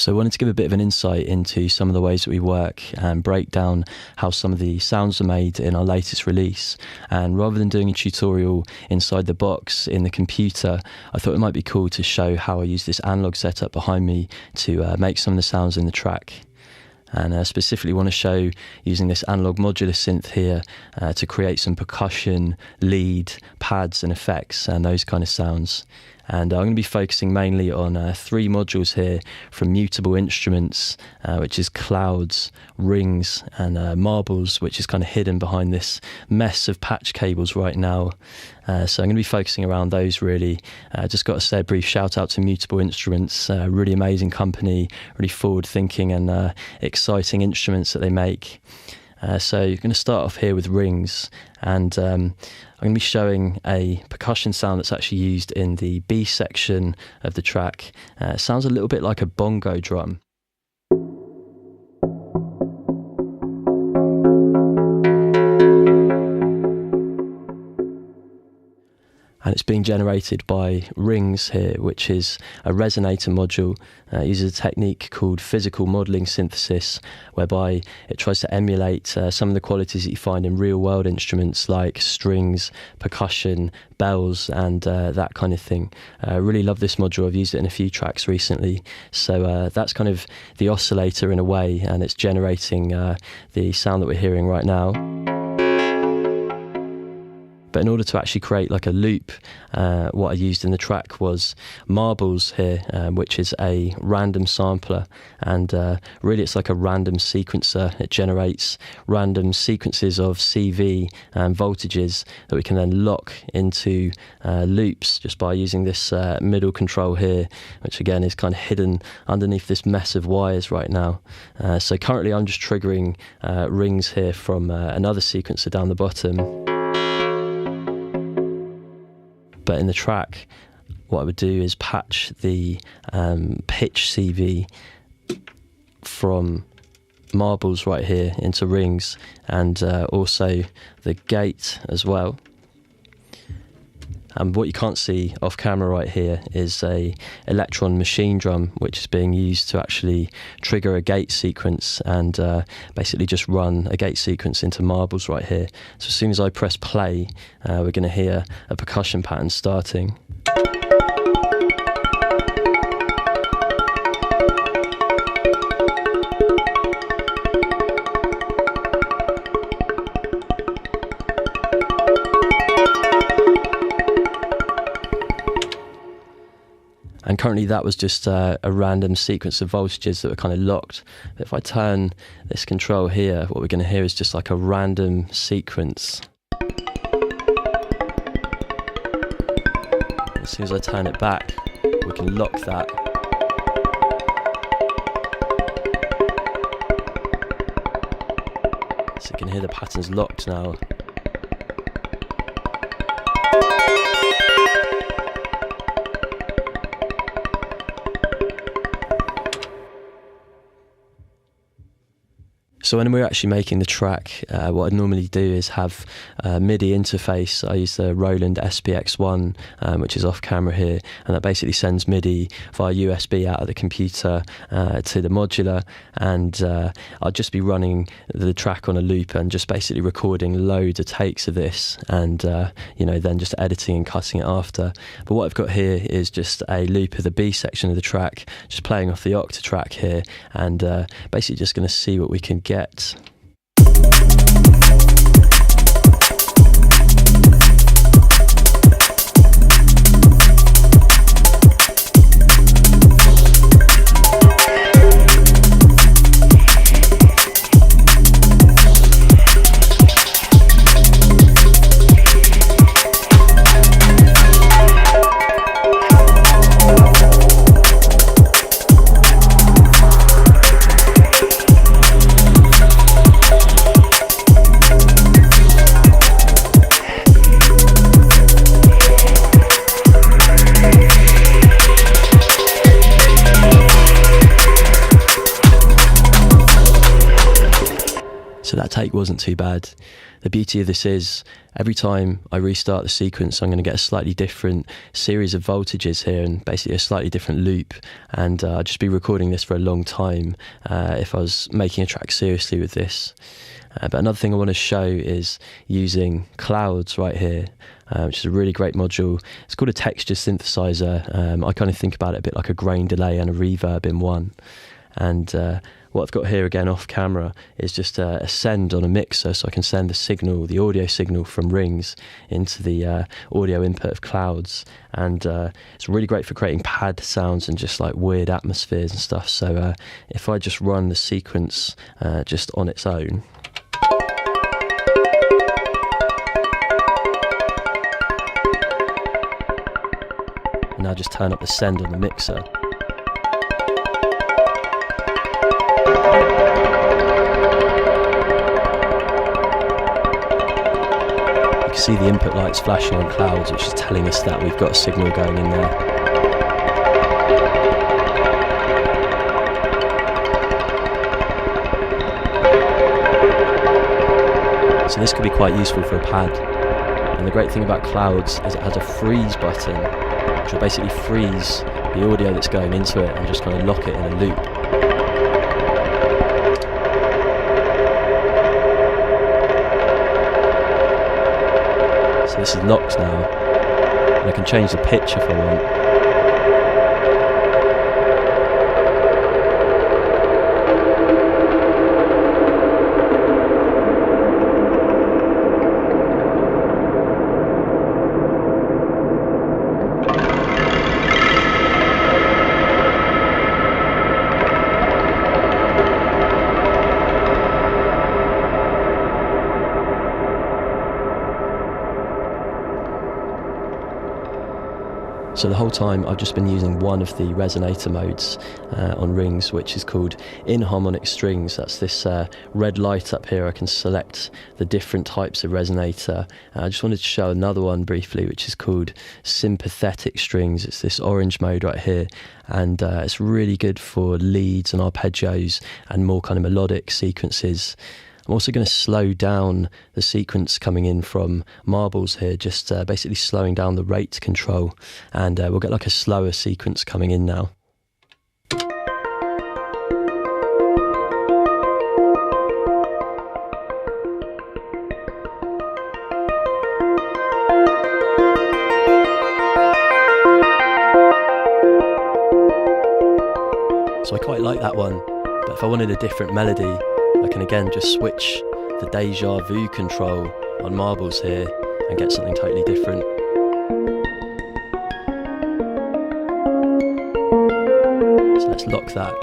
So I wanted to give a bit of an insight into some of the ways that we work and break down how some of the sounds are made in our latest release. And rather than doing a tutorial inside the box in the computer, I thought it might be cool to show how I use this analog setup behind me to make some of the sounds in the track. And I specifically want to show using this analog modular synth here to create some percussion, lead, pads and effects and those kind of sounds. And I'm going to be focusing mainly on 3 modules here from Mutable Instruments, which is clouds, rings and marbles, which is kind of hidden behind this mess of patch cables right now. So I'm going to be focusing around those really. Just got to say a brief shout out to Mutable Instruments, really amazing company, really forward thinking and exciting instruments that they make. So you're going to start off here with rings, and I'm going to be showing a percussion sound that's actually used in the B section of the track. It sounds a little bit like a bongo drum. And it's being generated by rings here, which is a resonator module. It uses a technique called physical modelling synthesis, whereby it tries to emulate some of the qualities that you find in real-world instruments like strings, percussion, bells, and that kind of thing. I really love this module. I've used it in a few tracks recently. So that's kind of the oscillator in a way, and it's generating the sound that we're hearing right now. But in order to actually create like a loop, what I used in the track was marbles here, which is a random sampler, and really it's like a random sequencer. It generates random sequences of CV and voltages that we can then lock into loops just by using this middle control here, which again is kind of hidden underneath this mess of wires right now. So currently I'm just triggering rings here from another sequencer down the bottom. But in the track, what I would do is patch the pitch CV from marbles right here into rings, and also the gate as well. And what you can't see off camera right here is a electron machine drum, which is being used to actually trigger a gate sequence and basically just run a gate sequence into marbles right here. So as soon as I press play, we're going to hear a percussion pattern starting. And currently that was just a random sequence of voltages that were kind of locked. But if I turn this control here, what we're going to hear is just like a random sequence. As soon as I turn it back, we can lock that. So you can hear the patterns locked now. So when we're actually making the track, what I'd normally do is have a MIDI interface. I use the Roland SPX1, which is off camera here, and that basically sends MIDI via USB out of the computer to the modular, and I'll just be running the track on a loop and just basically recording loads of takes of this, and then just editing and cutting it after. But what I've got here is just a loop of the B section of the track, just playing off the octa track here, and basically just going to see what we can get. So that take wasn't too bad. The beauty of this is every time I restart the sequence, I'm going to get a slightly different series of voltages here and basically a slightly different loop. And I'd just be recording this for a long time if I was making a track seriously with this. But another thing I want to show is using clouds right here, which is a really great module. It's called a texture synthesizer. I kind of think about it a bit like a grain delay and a reverb in one. And what I've got here again off camera is just a send on a mixer, so I can send the signal, the audio signal from rings into the audio input of clouds. And it's really great for creating pad sounds and just like weird atmospheres and stuff. So if I just run the sequence just on its own. And now just turn up the send on the mixer. You can see the input lights flashing on clouds, which is telling us that we've got a signal going in there. So this could be quite useful for a pad. And the great thing about clouds is it has a freeze button, which will basically freeze the audio that's going into it and just kind of lock it in a loop. So this is locked now, and I can change the pitch if I want. So the whole time I've just been using one of the resonator modes on rings, which is called inharmonic strings. That's this red light up here. I can select the different types of resonator. I just wanted to show another one briefly, which is called sympathetic strings. It's this orange mode right here, and it's really good for leads and arpeggios and more kind of melodic sequences. I'm also going to slow down the sequence coming in from marbles here, just basically slowing down the rate control, and we'll get like a slower sequence coming in now. So I quite like that one, but if I wanted a different melody, I can again just switch the deja vu control on marbles here and get something totally different. So let's lock that.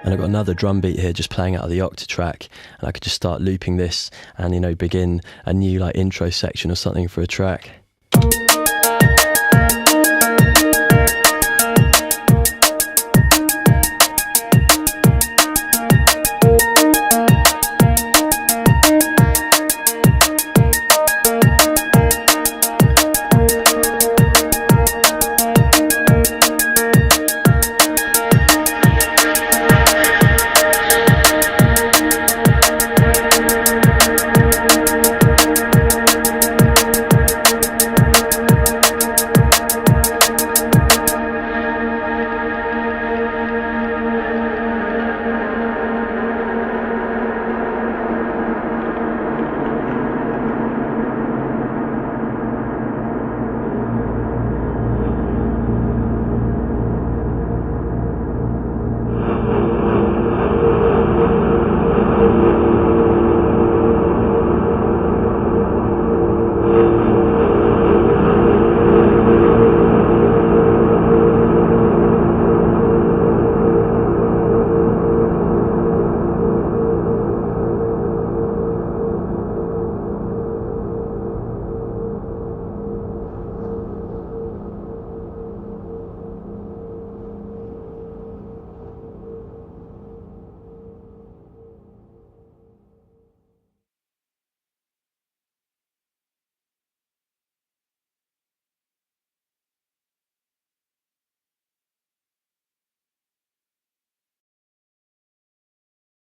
And I've got another drum beat here just playing out of the Octatrack, and I could just start looping this and, you know, begin a new like intro section or something for a track.